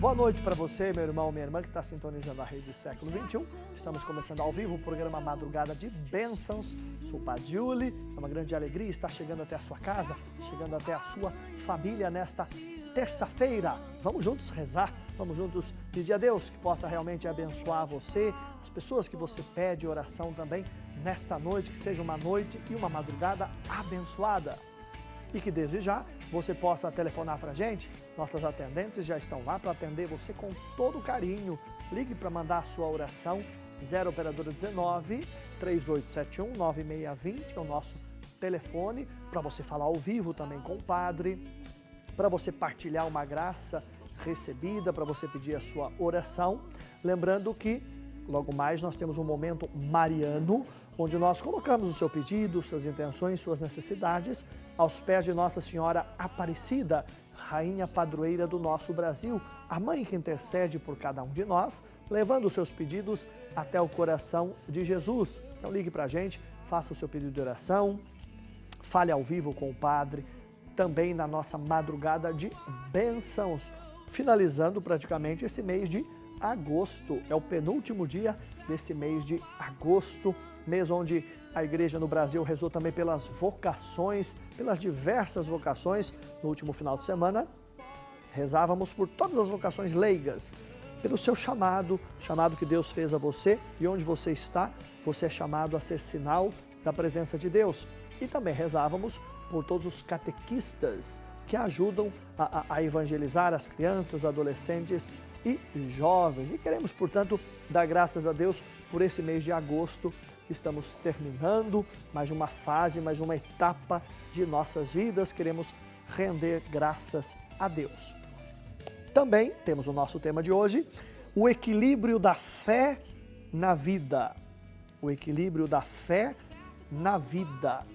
Boa noite para você, meu irmão, minha irmã, que está sintonizando a Rede Século XXI. Estamos começando ao vivo o programa Madrugada de Bênçãos. Sou o Padre Júlio, é uma grande alegria estar chegando até a sua casa, chegando até a sua família nesta terça-feira. Vamos juntos rezar, vamos juntos pedir a Deus que possa realmente abençoar você, as pessoas que você pede oração também nesta noite, que seja uma noite e uma madrugada abençoada. E que desde já você possa telefonar para a gente, nossas atendentes já estão lá para atender você com todo carinho. Ligue para mandar a sua oração, 0 operadora 19 3871 9620, é o nosso telefone, para você falar ao vivo também com o padre, para você partilhar uma graça recebida, para você pedir a sua oração. Lembrando que logo mais nós temos um momento mariano, onde nós colocamos o seu pedido, suas intenções, suas necessidades aos pés de Nossa Senhora Aparecida, Rainha Padroeira do nosso Brasil, a mãe que intercede por cada um de nós, levando os seus pedidos até o coração de Jesus. Então ligue para a gente, faça o seu pedido de oração, fale ao vivo com o padre, também na nossa madrugada de bênçãos, finalizando praticamente esse mês de agosto. É o penúltimo dia desse mês de agosto, mês onde a igreja no Brasil rezou também pelas vocações, pelas diversas vocações. No último final de semana, rezávamos por todas as vocações leigas, pelo seu chamado que Deus fez a você, e onde você está, você é chamado a ser sinal da presença de Deus. E também rezávamos por todos os catequistas que ajudam a evangelizar as crianças, adolescentes e jovens. E queremos, portanto, dar graças a Deus por esse mês de agosto. Estamos terminando mais uma fase, mais uma etapa de nossas vidas. Queremos render graças a Deus. Também temos o nosso tema de hoje, o equilíbrio da fé na vida. O equilíbrio da fé na vida.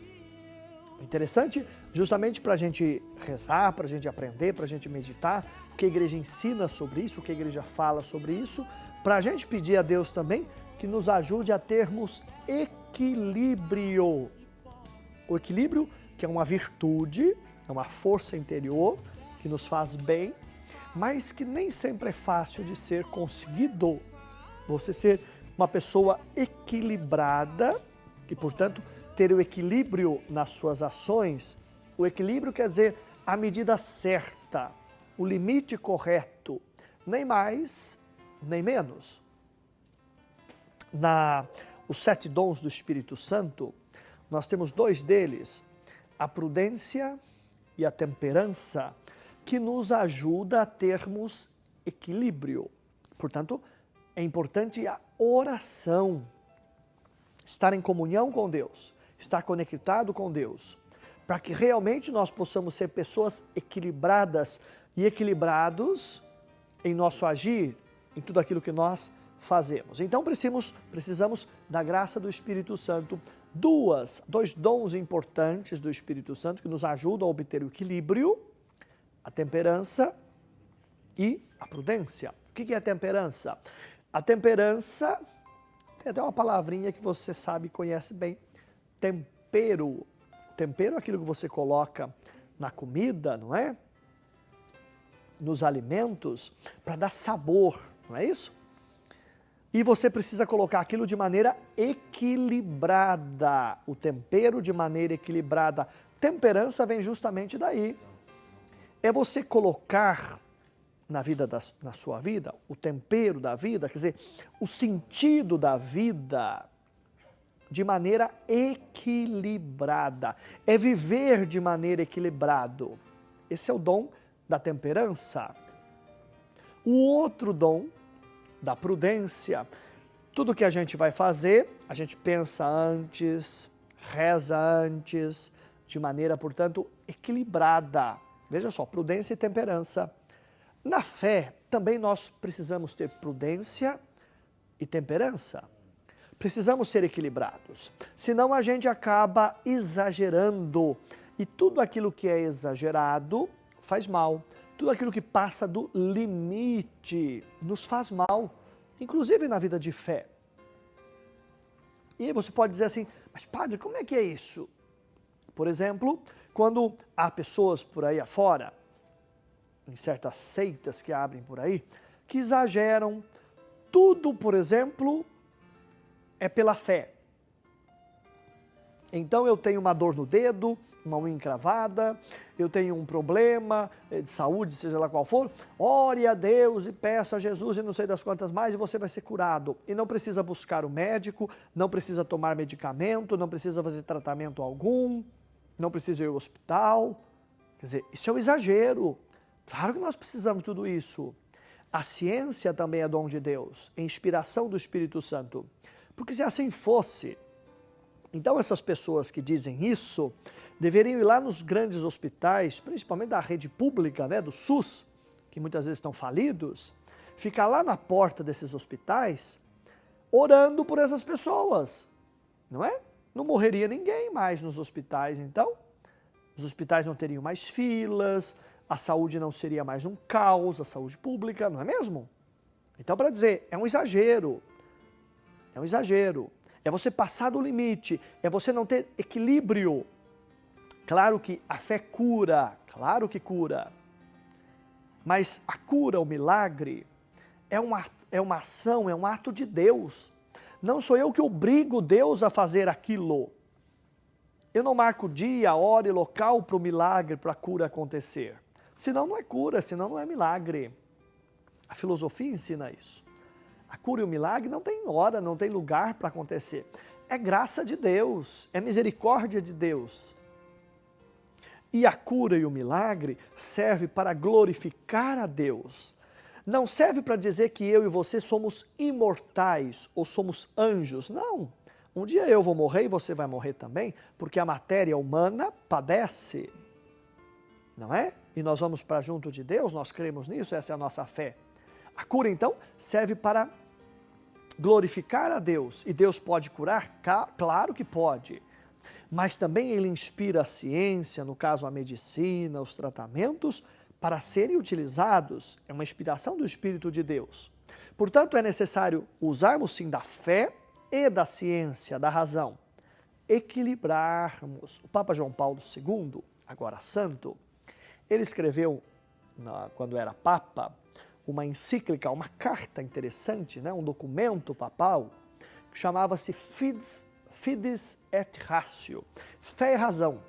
Interessante, justamente para a gente rezar, para a gente aprender, para a gente meditar, o que a igreja ensina sobre isso, o que a igreja fala sobre isso, para a gente pedir a Deus também que nos ajude a termos equilíbrio. O equilíbrio, que é uma virtude, é uma força interior que nos faz bem, mas que nem sempre é fácil de ser conseguido. Você ser uma pessoa equilibrada e, portanto, ter o equilíbrio nas suas ações. O equilíbrio quer dizer a medida certa, o limite correto, nem mais, nem menos. Os 7 dons do Espírito Santo, nós temos 2 deles, a prudência e a temperança, que nos ajuda a termos equilíbrio. Portanto, é importante a oração, estar em comunhão com Deus, estar conectado com Deus, para que realmente nós possamos ser pessoas equilibradas e equilibrados em nosso agir, em tudo aquilo que nós fazemos. Então precisamos da graça do Espírito Santo, 2 dons importantes do Espírito Santo que nos ajudam a obter o equilíbrio, a temperança e a prudência. O que é a temperança? A temperança tem até uma palavrinha que você sabe, conhece bem, tempero. Tempero é aquilo que você coloca na comida, não é? Nos alimentos, para dar sabor, não é isso? E você precisa colocar aquilo de maneira equilibrada, o tempero de maneira equilibrada. Temperança vem justamente daí. É você colocar na sua vida, o tempero da vida, quer dizer, o sentido da vida de maneira equilibrada. É viver de maneira equilibrado. Esse é o dom da temperança. O outro dom da prudência, tudo que a gente vai fazer, a gente pensa antes, reza antes, de maneira, portanto, equilibrada. Veja só, prudência e temperança. Na fé, também nós precisamos ter prudência e temperança. Precisamos ser equilibrados, senão a gente acaba exagerando. E tudo aquilo que é exagerado faz mal. Tudo aquilo que passa do limite nos faz mal, inclusive na vida de fé. E você pode dizer assim, mas padre, como é que é isso? Por exemplo, quando há pessoas por aí afora em certas seitas que abrem por aí, que exageram. Tudo, por exemplo, é pela fé. Então eu tenho uma dor no dedo, uma unha encravada, eu tenho um problema de saúde, seja lá qual for, ore a Deus e peça a Jesus e não sei das quantas mais e você vai ser curado. E não precisa buscar o médico, não precisa tomar medicamento, não precisa fazer tratamento algum, não precisa ir ao hospital. Quer dizer, isso é um exagero. Claro que nós precisamos de tudo isso. A ciência também é dom de Deus, é inspiração do Espírito Santo. Porque se assim fosse, então essas pessoas que dizem isso, deveriam ir lá nos grandes hospitais, principalmente da rede pública, né, do SUS, que muitas vezes estão falidos, ficar lá na porta desses hospitais, orando por essas pessoas, não é? Não morreria ninguém mais nos hospitais, então. Os hospitais não teriam mais filas, a saúde não seria mais um caos, a saúde pública, não é mesmo? Então, para dizer, é um exagero. É um exagero. É você passar do limite, é você não ter equilíbrio. Claro que a fé cura, claro que cura. Mas a cura, o milagre, é uma ação, é um ato de Deus. Não sou eu que obrigo Deus a fazer aquilo. Eu não marco dia, hora e local para o milagre, para a cura acontecer. Senão não é cura, senão não é milagre. A filosofia ensina isso. A cura e o milagre não tem hora, não tem lugar para acontecer. É graça de Deus, é misericórdia de Deus. E a cura e o milagre serve para glorificar a Deus. Não serve para dizer que eu e você somos imortais ou somos anjos, não. Um dia eu vou morrer e você vai morrer também, porque a matéria humana padece, não é? E nós vamos para junto de Deus, nós cremos nisso, essa é a nossa fé. A cura, então, serve para glorificar a Deus. E Deus pode curar? Claro que pode. Mas também Ele inspira a ciência, no caso a medicina, os tratamentos, para serem utilizados. É uma inspiração do Espírito de Deus. Portanto, é necessário usarmos sim da fé e da ciência, da razão. Equilibrarmos. O Papa João Paulo II, agora santo, ele escreveu, quando era Papa, uma encíclica, uma carta interessante, né? Um documento papal, que chamava-se Fides et Ratio, fé e razão.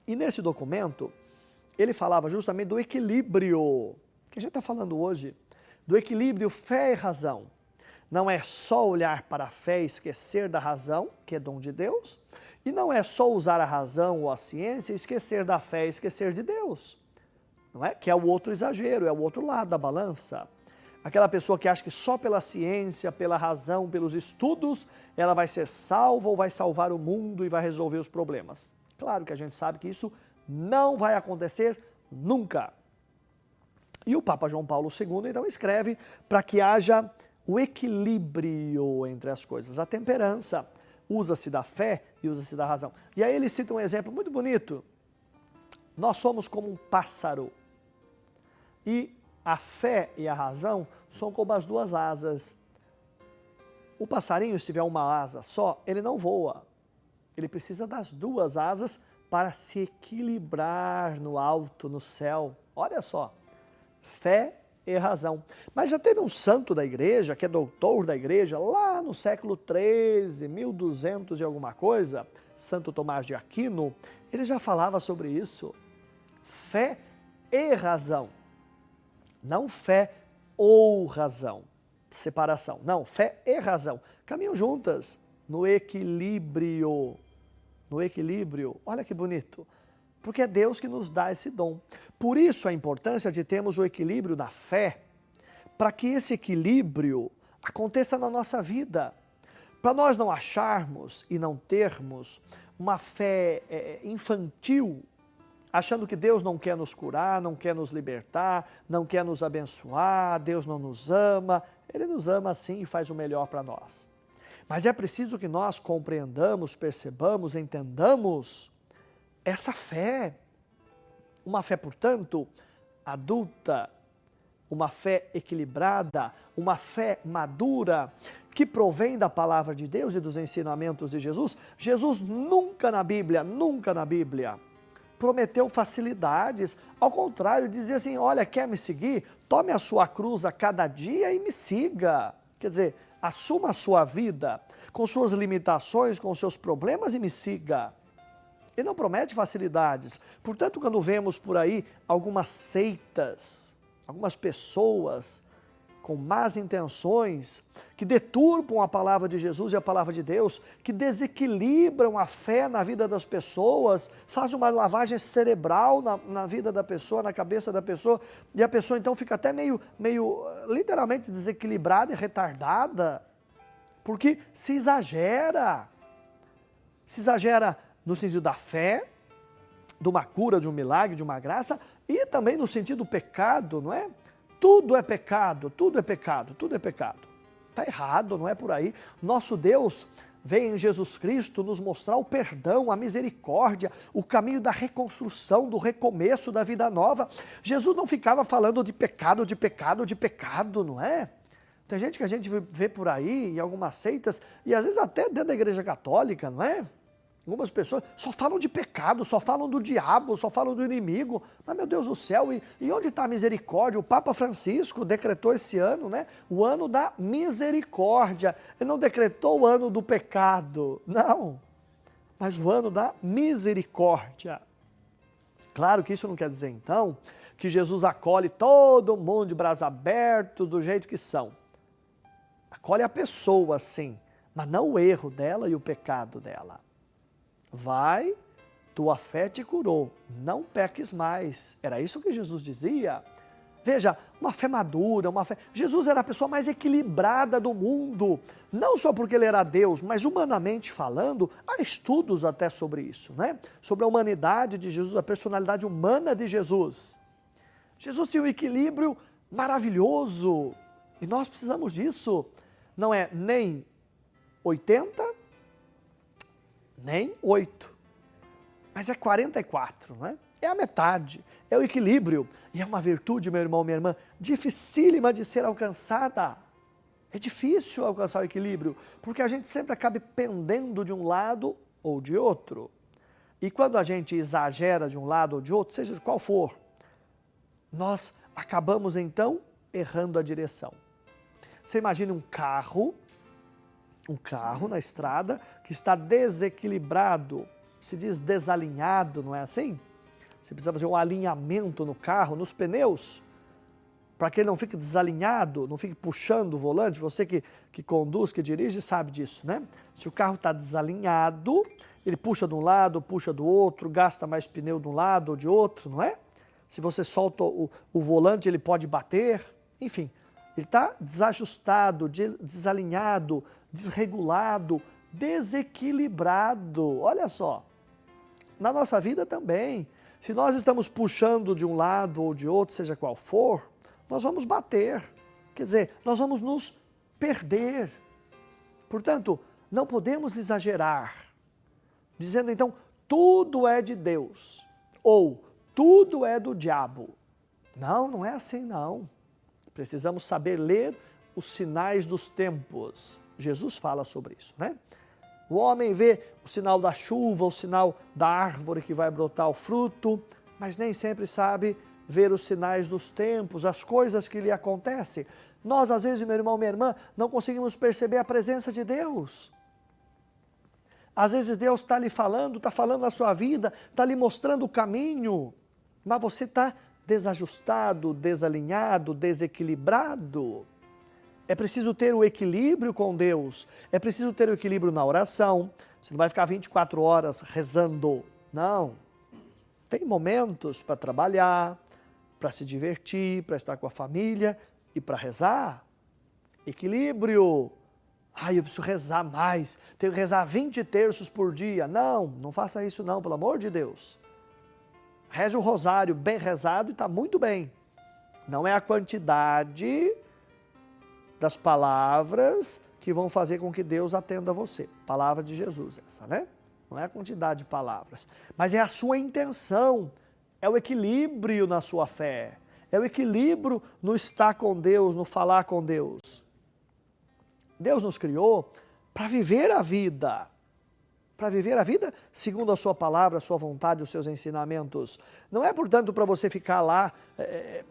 E nesse documento, ele falava justamente do equilíbrio, que a gente está falando hoje, do equilíbrio fé e razão. Não é só olhar para a fé e esquecer da razão, que é dom de Deus, e não é só usar a razão ou a ciência e esquecer da fé e esquecer de Deus. Não é? Que é o outro exagero, é o outro lado da balança. Aquela pessoa que acha que só pela ciência, pela razão, pelos estudos, ela vai ser salva ou vai salvar o mundo e vai resolver os problemas. Claro que a gente sabe que isso não vai acontecer nunca. E o Papa João Paulo II então escreve para que haja o equilíbrio entre as coisas, a temperança. Usa-se da fé e usa-se da razão. E aí ele cita um exemplo muito bonito. Nós somos como um pássaro. E a fé e a razão são como as duas asas. O passarinho, se tiver uma asa só, ele não voa. Ele precisa das duas asas para se equilibrar no alto, no céu. Olha só, fé e razão. Mas já teve um santo da igreja, que é doutor da igreja, lá no século XIII, 1200 e alguma coisa, Santo Tomás de Aquino, ele já falava sobre isso. Fé e razão. Não fé ou razão, separação. Não, fé e razão. Caminham juntas no equilíbrio. No equilíbrio. Olha que bonito. Porque é Deus que nos dá esse dom. Por isso a importância de termos o equilíbrio na fé, para que esse equilíbrio aconteça na nossa vida. Para nós não acharmos e não termos uma fé infantil, achando que Deus não quer nos curar, não quer nos libertar, não quer nos abençoar, Deus não nos ama. Ele nos ama sim e faz o melhor para nós. Mas é preciso que nós compreendamos, percebamos, entendamos essa fé. Uma fé, portanto, adulta, uma fé equilibrada, uma fé madura, que provém da palavra de Deus e dos ensinamentos de Jesus. Jesus nunca na Bíblia, prometeu facilidades. Ao contrário, dizia assim, olha, quer me seguir? Tome a sua cruz a cada dia e me siga. Quer dizer, assuma a sua vida com suas limitações, com seus problemas e me siga. Ele não promete facilidades. Portanto, quando vemos por aí algumas seitas, algumas pessoas com más intenções, que deturpam a palavra de Jesus e a palavra de Deus, que desequilibram a fé na vida das pessoas, fazem uma lavagem cerebral na vida da pessoa, na cabeça da pessoa, e a pessoa então fica até meio literalmente desequilibrada e retardada, porque se exagera no sentido da fé, de uma cura, de um milagre, de uma graça, e também no sentido do pecado, não é? Tudo é pecado, tudo é pecado, tudo é pecado. Está errado, não é por aí. Nosso Deus veio em Jesus Cristo nos mostrar o perdão, a misericórdia, o caminho da reconstrução, do recomeço da vida nova. Jesus não ficava falando de pecado, de pecado, de pecado, não é? Tem gente que a gente vê por aí, em algumas seitas, e às vezes até dentro da igreja católica, não é? Algumas pessoas só falam de pecado, só falam do diabo, só falam do inimigo. Mas, meu Deus do céu, e onde está a misericórdia? O Papa Francisco decretou esse ano, né? O ano da misericórdia. Ele não decretou o ano do pecado, não. Mas o ano da misericórdia. Claro que isso não quer dizer, então, que Jesus acolhe todo mundo de braços abertos, do jeito que são. Acolhe a pessoa, sim, mas não o erro dela e o pecado dela. Vai, tua fé te curou, não peques mais. Era isso que Jesus dizia. Veja, uma fé madura, uma fé... Jesus era a pessoa mais equilibrada do mundo, não só porque ele era Deus, mas humanamente falando, há estudos até sobre isso, né? Sobre a humanidade de Jesus, a personalidade humana de Jesus. Jesus tinha um equilíbrio maravilhoso e nós precisamos disso. Não é nem 80, nem 8, mas é 44, não é? É a metade, é o equilíbrio. E é uma virtude, meu irmão, minha irmã, dificílima de ser alcançada. É difícil alcançar o equilíbrio, porque a gente sempre acaba pendendo de um lado ou de outro. E quando a gente exagera de um lado ou de outro, seja de qual for, nós acabamos então errando a direção. Você imagina um carro na estrada que está desequilibrado, se diz desalinhado, não é assim? Você precisa fazer um alinhamento no carro, nos pneus, para que ele não fique desalinhado, não fique puxando o volante. Você que conduz, que dirige, sabe disso, né? Se o carro está desalinhado, ele puxa de um lado, puxa do outro, gasta mais pneu de um lado ou de outro, não é? Se você solta o volante, ele pode bater, enfim. Ele está desajustado, desalinhado, desregulado, desequilibrado. Olha só, na nossa vida também, se nós estamos puxando de um lado ou de outro, seja qual for, nós vamos bater. Quer dizer, nós vamos nos perder. Portanto, não podemos exagerar, dizendo então, tudo é de Deus, ou tudo é do diabo. Não, não é assim não. Precisamos saber ler os sinais dos tempos. Jesus fala sobre isso, né? O homem vê o sinal da chuva, o sinal da árvore que vai brotar o fruto, mas nem sempre sabe ver os sinais dos tempos, as coisas que lhe acontecem. Nós, às vezes, meu irmão, minha irmã, não conseguimos perceber a presença de Deus. Às vezes Deus está lhe falando, está falando na sua vida, está lhe mostrando o caminho, mas você está desajustado, desalinhado, desequilibrado. É preciso ter o equilíbrio com Deus, é preciso ter o equilíbrio na oração. Você não vai ficar 24 horas rezando, não. Tem momentos para trabalhar, para se divertir, para estar com a família e para rezar. Equilíbrio. Eu preciso rezar mais, tenho que rezar 20 terços por dia. Não, não faça isso não, pelo amor de Deus. Reze o rosário bem rezado e está muito bem. Não é a quantidade das palavras que vão fazer com que Deus atenda a você. Palavra de Jesus essa, né? Não é a quantidade de palavras, mas é a sua intenção, é o equilíbrio na sua fé, é o equilíbrio no estar com Deus, no falar com Deus. Deus nos criou para viver a vida. para viver a vida segundo a sua palavra, a sua vontade, os seus ensinamentos. Não é, portanto, para você ficar lá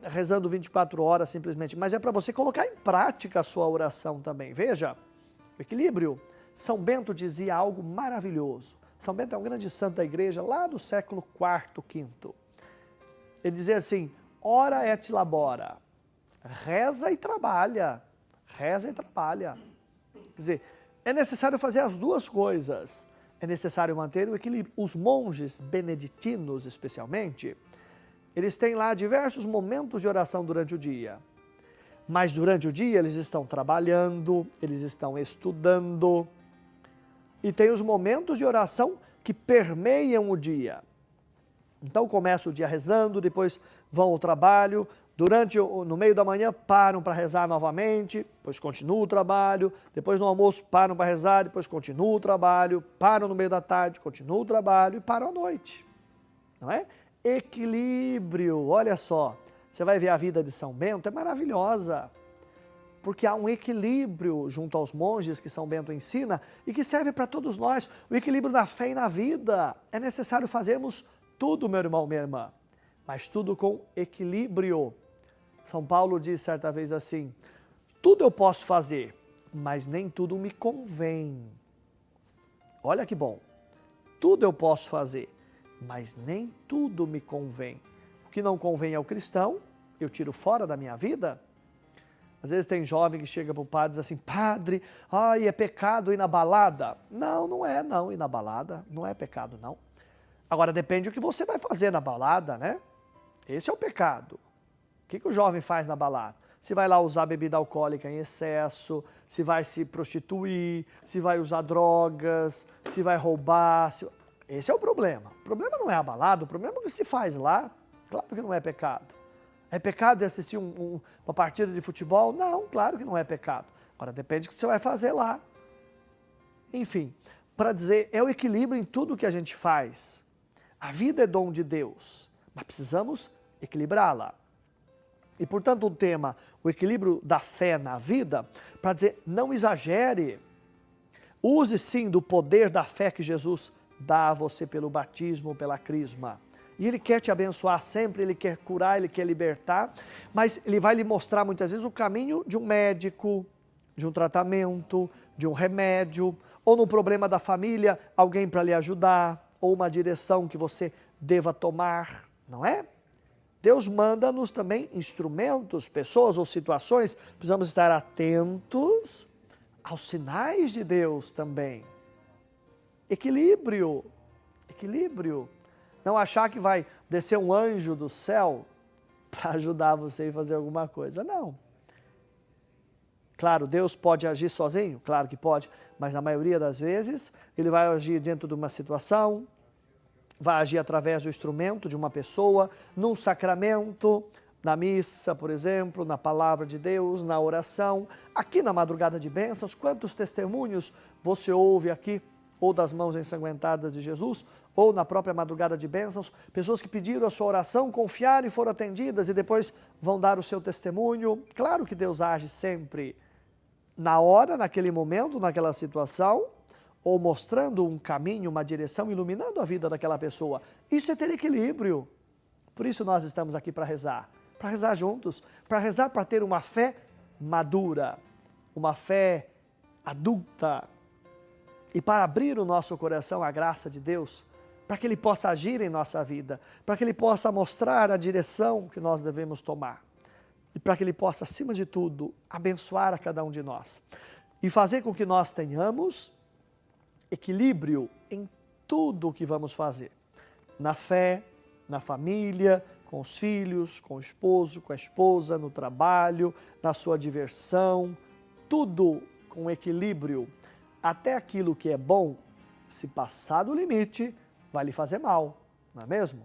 rezando 24 horas simplesmente, mas é para você colocar em prática a sua oração também. Veja, o equilíbrio. São Bento dizia algo maravilhoso. São Bento é um grande santo da igreja lá do século IV, V. Ele dizia assim, ora et labora, reza e trabalha, reza e trabalha. Quer dizer, é necessário fazer as duas coisas, é necessário manter o equilíbrio. Os monges beneditinos, especialmente, eles têm lá diversos momentos de oração durante o dia. Mas durante o dia eles estão trabalhando, eles estão estudando, e tem os momentos de oração que permeiam o dia. Então começa o dia rezando, depois vão ao trabalho, no meio da manhã param para rezar novamente, depois continua o trabalho, depois no almoço param para rezar, depois continua o trabalho, param no meio da tarde, continua o trabalho e param à noite. Não é? Equilíbrio, olha só, você vai ver a vida de São Bento, é maravilhosa. Porque há um equilíbrio junto aos monges que São Bento ensina e que serve para todos nós, o equilíbrio na fé e na vida. É necessário fazermos tudo, meu irmão, minha irmã, mas tudo com equilíbrio. São Paulo diz certa vez assim, tudo eu posso fazer, mas nem tudo me convém. Olha que bom, tudo eu posso fazer, mas nem tudo me convém. O que não convém ao cristão, eu tiro fora da minha vida. Às vezes tem jovem que chega para o padre e diz assim, padre, é pecado ir na balada. Não, não é não ir na balada, não é pecado não. Agora depende do que você vai fazer na balada, né? Esse é o pecado. O que o jovem faz na balada? Se vai lá usar bebida alcoólica em excesso, se vai se prostituir, se vai usar drogas, se vai roubar. Esse é o problema. O problema não é a balada, o problema é o que se faz lá. Claro que não é pecado. É pecado assistir uma partida de futebol? Não, claro que não é pecado. Agora depende do que você vai fazer lá. Enfim, para dizer, é o equilíbrio em tudo que a gente faz. A vida é dom de Deus, mas precisamos equilibrá-la. E portanto o tema, o equilíbrio da fé na vida, para dizer, não exagere. Use sim do poder da fé que Jesus dá a você pelo batismo, pela crisma. E Ele quer te abençoar sempre, Ele quer curar, Ele quer libertar, mas Ele vai lhe mostrar muitas vezes o caminho de um médico, de um tratamento, de um remédio, ou no problema da família, alguém para lhe ajudar, ou uma direção que você deva tomar, não é? Deus manda-nos também instrumentos, pessoas ou situações, precisamos estar atentos aos sinais de Deus também. Equilíbrio, equilíbrio. Não achar que vai descer um anjo do céu para ajudar você a fazer alguma coisa, não. Claro, Deus pode agir sozinho? Claro que pode, mas na maioria das vezes Ele vai agir dentro de uma situação, vai agir através do instrumento de uma pessoa, num sacramento, na missa, por exemplo, na palavra de Deus, na oração. Aqui na Madrugada de Bênçãos, quantos testemunhos você ouve aqui, ou das mãos ensanguentadas de Jesus, ou na própria Madrugada de Bênçãos, pessoas que pediram a sua oração, confiaram e foram atendidas e depois vão dar o seu testemunho. Claro que Deus age sempre na hora, naquele momento, naquela situação, ou mostrando um caminho, uma direção, iluminando a vida daquela pessoa. Isso é ter equilíbrio. Por isso nós estamos aqui para rezar juntos, para ter uma fé madura, uma fé adulta, e para abrir o nosso coração à graça de Deus, para que Ele possa agir em nossa vida, para que Ele possa mostrar a direção que nós devemos tomar, e para que Ele possa, acima de tudo, abençoar a cada um de nós, e fazer com que nós tenhamos equilíbrio em tudo o que vamos fazer, na fé, na família, com os filhos, com o esposo, com a esposa, no trabalho, na sua diversão, tudo com equilíbrio. Até aquilo que é bom, se passar do limite, vai lhe fazer mal, não é mesmo?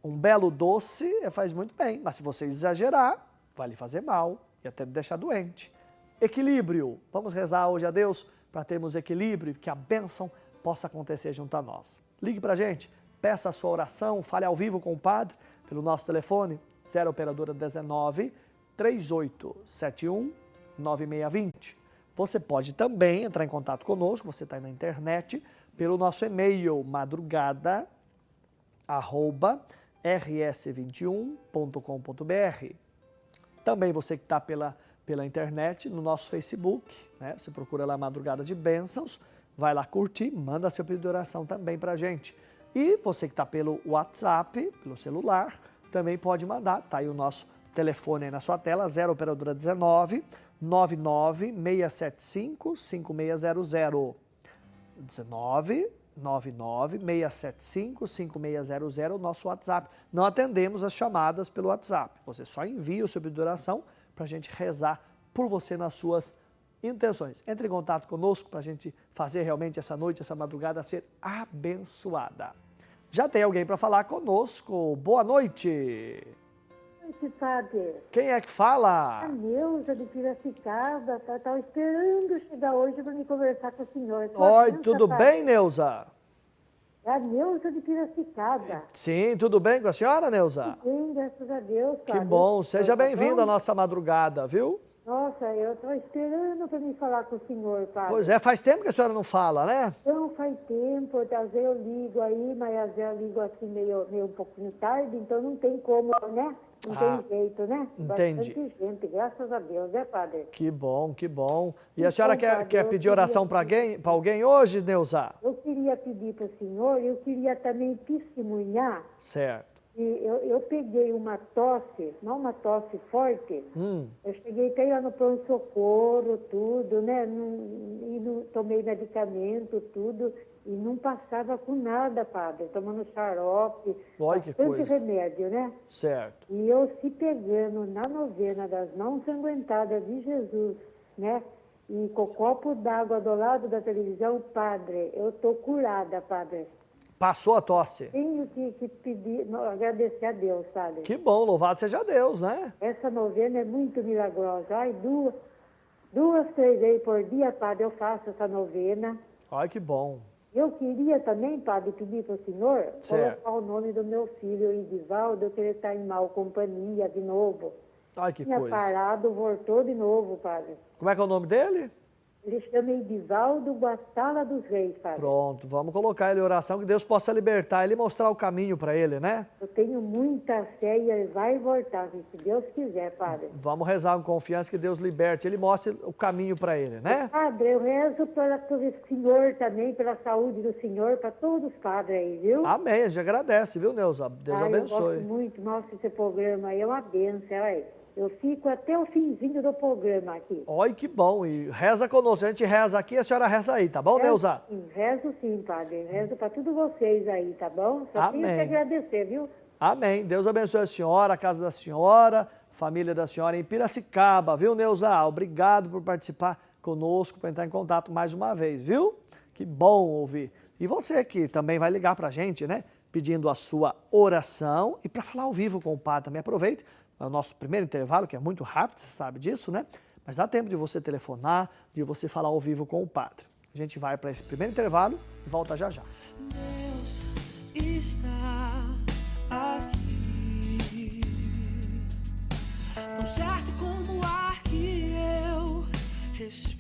Um belo doce faz muito bem, mas se você exagerar, vai lhe fazer mal e até deixar doente. Equilíbrio. Vamos rezar hoje a Deus para termos equilíbrio e que a bênção possa acontecer junto a nós. Ligue para a gente, peça a sua oração, fale ao vivo com o Padre pelo nosso telefone 0 operadora 19 3871 9620. Você pode também entrar em contato conosco, você está aí na internet, pelo nosso e-mail madrugada@rs21.com.br. Também você que está pela internet, no nosso Facebook, né? Você procura lá Madrugada de Bênçãos, vai lá curtir, manda seu pedido de oração também para a gente. E você que está pelo WhatsApp, pelo celular, também pode mandar, tá aí o nosso telefone aí na sua tela, 0 operadora 19 99 675 5600. 19 99 675 5600, o nosso WhatsApp. Não atendemos as chamadas pelo WhatsApp. Você só envia o seu pedido de oração para a gente rezar por você nas suas intenções. Entre em contato conosco para a gente fazer realmente essa noite, essa madrugada ser abençoada. Já tem alguém para falar conosco. Boa noite. Boa noite, padre. Quem é que fala? A Neuza de Piracicaba. Estava esperando chegar hoje para me conversar com o senhor. Oi, tudo bem, Neuza? É a Neuza de Piracicaba. Sim, tudo bem com a senhora, Neuza? Sim, graças a Deus, padre. Que bom, seja bem-vindo à nossa madrugada, viu? Nossa, eu estou esperando para me falar com o senhor, padre. Pois é, faz tempo que a senhora não fala, né? Não, faz tempo, às vezes eu ligo aí, mas às vezes eu ligo assim meio um pouquinho tarde, então não tem como, né? Não tem jeito, né? Entendi. Bastante gente, graças a Deus, né, padre? Que bom, que bom. E a Então, senhora quer padre, pedir oração para alguém hoje, Neuza? Eu queria pedir para o senhor, eu queria também testemunhar. Certo. E eu peguei uma tosse, não uma tosse forte, eu cheguei até lá no pronto-socorro, tudo, né? Tomei medicamento, tudo, e não passava com nada, padre, tomando xarope, Olha que bastante coisa. remédio, né? Certo. E eu se pegando na novena das mãos sanguentadas de Jesus, né? E com o copo d'água do lado da televisão, padre, eu tô curada, padre. Passou a tosse. Tenho que pedir, agradecer a Deus, sabe? Que bom, louvado seja Deus, né? Essa novena é muito milagrosa. Ai, duas, 3 vezes por dia, padre, eu faço essa novena. Ai, que bom. Eu queria também, padre, pedir para o senhor Certo. colocar o nome do meu filho, Edivaldo, eu queria estar em mal companhia de novo. Ai, que Tinha coisa. parado, voltou de novo, padre. Como é que é o nome dele? Ele chama Edivaldo Guastala dos Reis, padre. Pronto, vamos colocar ele em oração, que Deus possa libertar ele e mostrar o caminho para ele, né? Eu tenho muita fé e ele vai voltar, se Deus quiser, padre. Vamos rezar com confiança que Deus liberte ele e mostre o caminho para ele, né? Padre, eu rezo pelo senhor também, pela saúde do senhor, para todos os padres aí, viu? Amém, a gente agradece, viu, Neuza? Deus Eu abençoe. gosto muito, nossa, esse programa aí é uma bênção, olha. Eu fico até o finzinho do programa aqui. Olha que bom, e reza conosco, a gente reza aqui, a senhora reza aí, tá bom, Neuza? Rezo sim, padre, rezo para todos vocês aí, tá bom? Só Amém. tenho que agradecer, viu? Amém, Deus abençoe a senhora, a casa da senhora, a família da senhora em Piracicaba, viu, Neuza? Obrigado por participar conosco, por entrar em contato mais uma vez, viu? Que bom ouvir. E você que também vai ligar pra gente, né? Pedindo a sua oração e para falar ao vivo com o padre também, aproveite. É o nosso primeiro intervalo, que é muito rápido, você sabe disso, né? Mas dá tempo de você telefonar, de você falar ao vivo com o padre. A gente vai para esse primeiro intervalo e volta já já. Deus está aqui, tão certo como o ar que eu respiro.